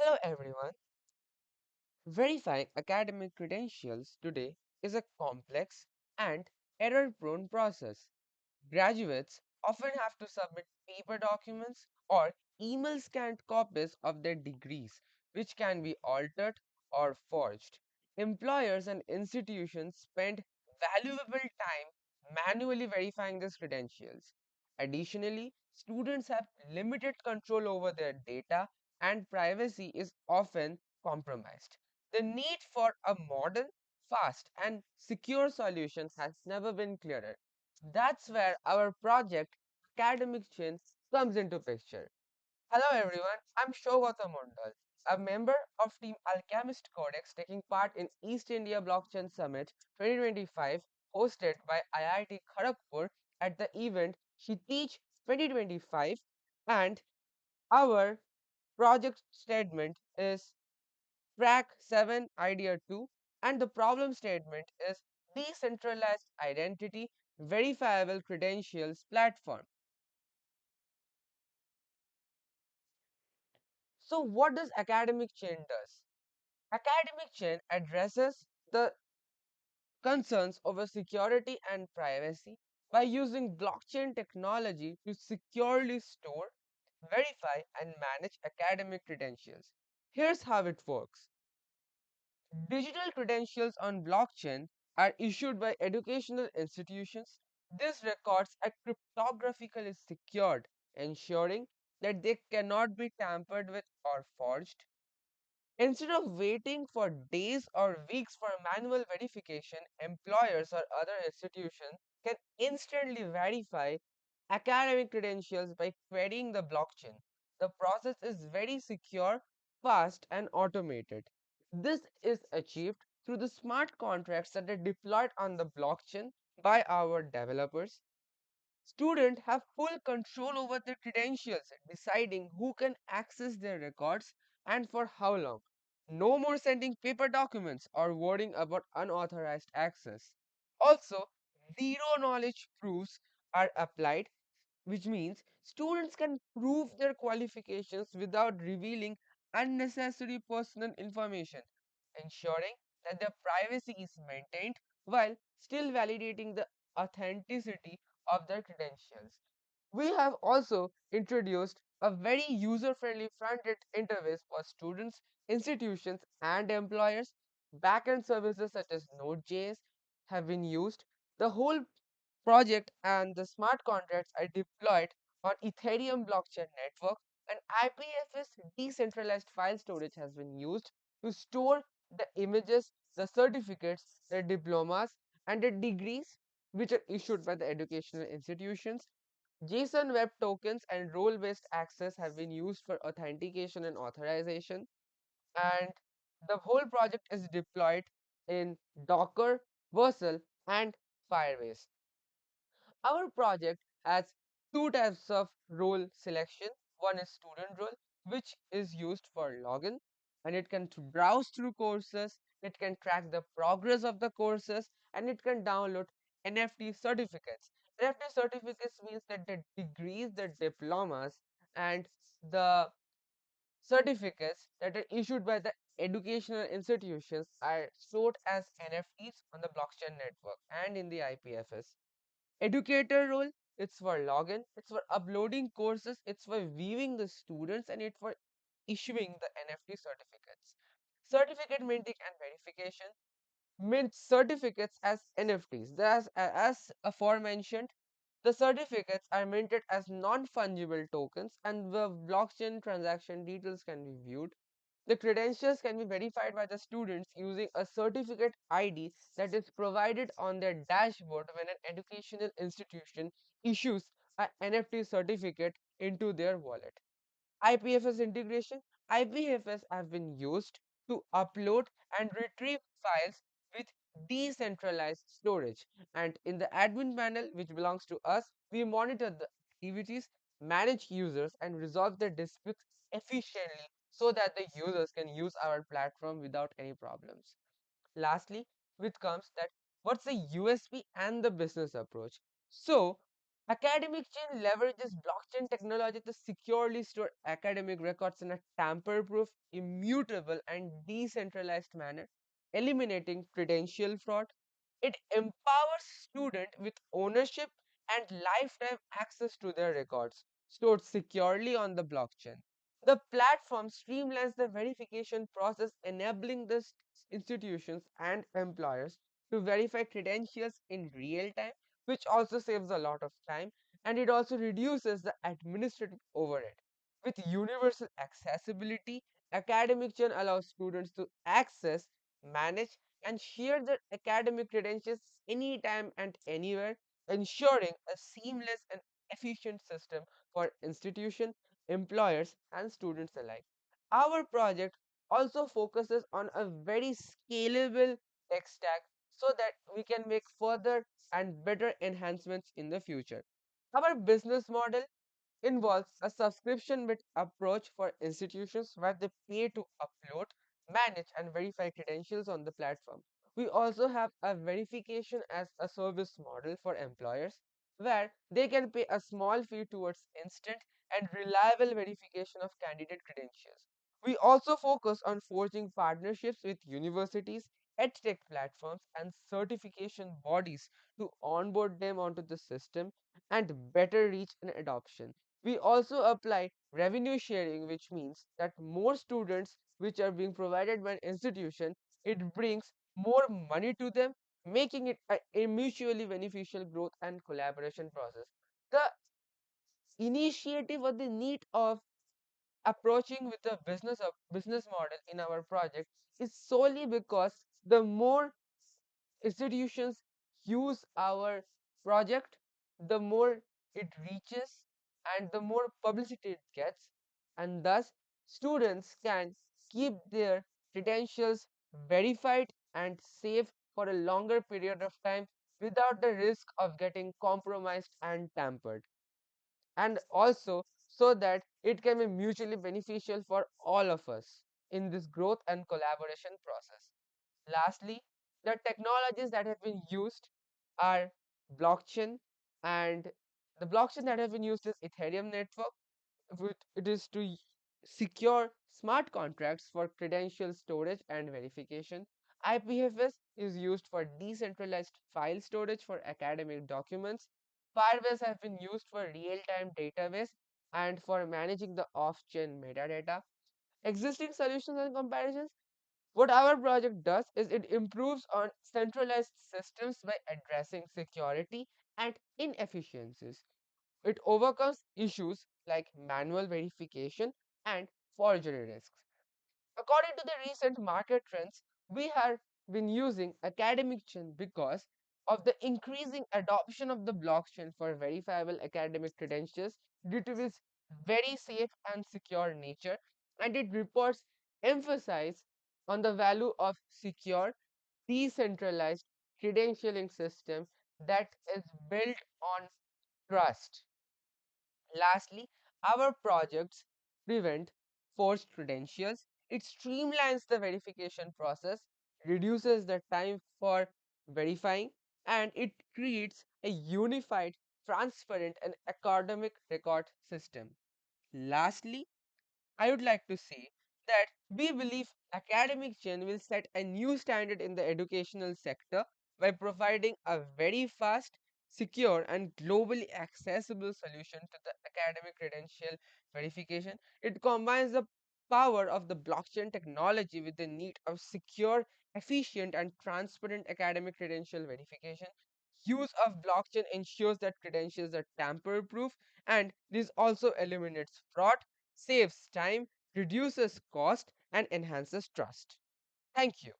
Hello everyone. Verifying academic credentials today is a complex and error prone process. Graduates often have to submit paper documents or email scanned copies of their degrees, which can be altered or forged. Employers and institutions spend valuable time manually verifying these credentials. Additionally, students have limited control over their data and privacy is often compromised. The need for a modern, fast, and secure solution has never been clearer. That's where our project Academic Chin comes into picture. Hello everyone, I'm Shogata Mondal, a member of Team Alchemist Codex taking part in East India Blockchain Summit 2025 hosted by IIT Kharagpur at the event Teach 2025, and our project statement is Track 7 Idea 2, and the problem statement is Decentralized Identity Verifiable Credentials Platform. So what does academic chain does? Academic chain addresses the concerns over security and privacy by using blockchain technology to securely store, verify, and manage academic credentials. Here's how it works. Digital credentials on blockchain are issued by educational institutions. These records are cryptographically secured, ensuring that they cannot be tampered with or forged. Instead of waiting for days or weeks for manual verification, employers or other institutions can instantly verify academic credentials by querying the blockchain. The process is very secure, fast, and automated. This is achieved through the smart contracts that are deployed on the blockchain by our developers. Students have full control over their credentials, deciding who can access their records and for how long. No more sending paper documents or worrying about unauthorized access. Also, zero knowledge proofs are applied, which means students can prove their qualifications without revealing unnecessary personal information, ensuring that their privacy is maintained while still validating the authenticity of their credentials. We have also introduced a very user friendly front end interface for students, institutions, and employers. Backend services such as Node.js have been used. The whole project and the smart contracts are deployed on Ethereum blockchain network, and IPFS decentralized file storage has been used to store the images, the certificates, the diplomas, and the degrees which are issued by the educational institutions. JSON Web Tokens and role based access have been used for authentication and authorization, and the whole project is deployed in Docker, Vercel, and Firebase. Our project has two types of role selection. One is student role, which is used for login, and it can browse through courses, it can track the progress of the courses, and it can download NFT certificates. NFT certificates means that the degrees, the diplomas, and the certificates that are issued by the educational institutions are stored as NFTs on the blockchain network and in the IPFS. Educator role, it's for login, it's for uploading courses, it's for viewing the students, and it's for issuing the NFT certificates. Certificate minting and verification mint certificates as NFTs. As aforementioned, the certificates are minted as non-fungible tokens, and the blockchain transaction details can be viewed. The credentials can be verified by the students using a certificate ID that is provided on their dashboard when an educational institution issues an NFT certificate into their wallet. IPFS integration. IPFS have been used to upload and retrieve files with decentralized storage. And in the admin panel, which belongs to us, we monitor the activities, manage users, and resolve their disputes efficiently so that the users can use our platform without any problems. Lastly, which comes that what's the USP and the business approach? So, Academic Chain leverages blockchain technology to securely store academic records in a tamper proof, immutable, and decentralized manner, eliminating credential fraud. It empowers students with ownership and lifetime access to their records, stored securely on the blockchain. The platform streamlines the verification process, enabling the institutions and employers to verify credentials in real time, which also saves a lot of time, and it also reduces the administrative overhead. With universal accessibility, Academic Chain allows students to access, manage, and share their academic credentials anytime and anywhere, ensuring a seamless and efficient system for institutions, employers, and students alike. Our project also focuses on a very scalable tech stack so that we can make further and better enhancements in the future. Our business model involves a subscription-based approach for institutions where they pay to upload, manage, and verify credentials on the platform. We also have a verification as a service model for employers where they can pay a small fee towards instant and reliable verification of candidate credentials. We also focus on forging partnerships with universities, edtech platforms, and certification bodies to onboard them onto the system and better reach and adoption. We also apply revenue sharing, which means that more students which are being provided by an institution, it brings more money to them, making it a mutually beneficial growth and collaboration process. The initiative or the need of approaching with a business model in our project is solely because the more institutions use our project, the more it reaches and the more publicity it gets, and thus students can keep their credentials verified and safe for a longer period of time without the risk of getting compromised and tampered, and also so that it can be mutually beneficial for all of us in this growth and collaboration process. Lastly, the technologies that have been used are blockchain, and the blockchain that have been used is Ethereum network. It is to secure smart contracts for credential storage and verification. IPFS is used for decentralized file storage for academic documents. Firebase have been used for real-time database and for managing the off-chain metadata. Existing solutions and comparisons, what our project does is it improves on centralized systems by addressing security and inefficiencies. It overcomes issues like manual verification and forgery risks. According to the recent market trends, we have been using academic chain because of the increasing adoption of the blockchain for verifiable academic credentials due to its very safe and secure nature, and it reports emphasize on the value of secure, decentralized credentialing system that is built on trust. Lastly, our projects prevent forced credentials. It streamlines the verification process, reduces the time for verifying, and it creates a unified, transparent, and academic record system. Lastly, I would like to say that we believe academic chain will set a new standard in the educational sector by providing a very fast, secure, and globally accessible solution to the academic credential verification. It combines the power of the blockchain technology with the need of secure, efficient, and transparent academic credential verification. Use of blockchain ensures that credentials are tamper proof, and this also eliminates fraud, saves time, reduces cost, and enhances trust. Thank you.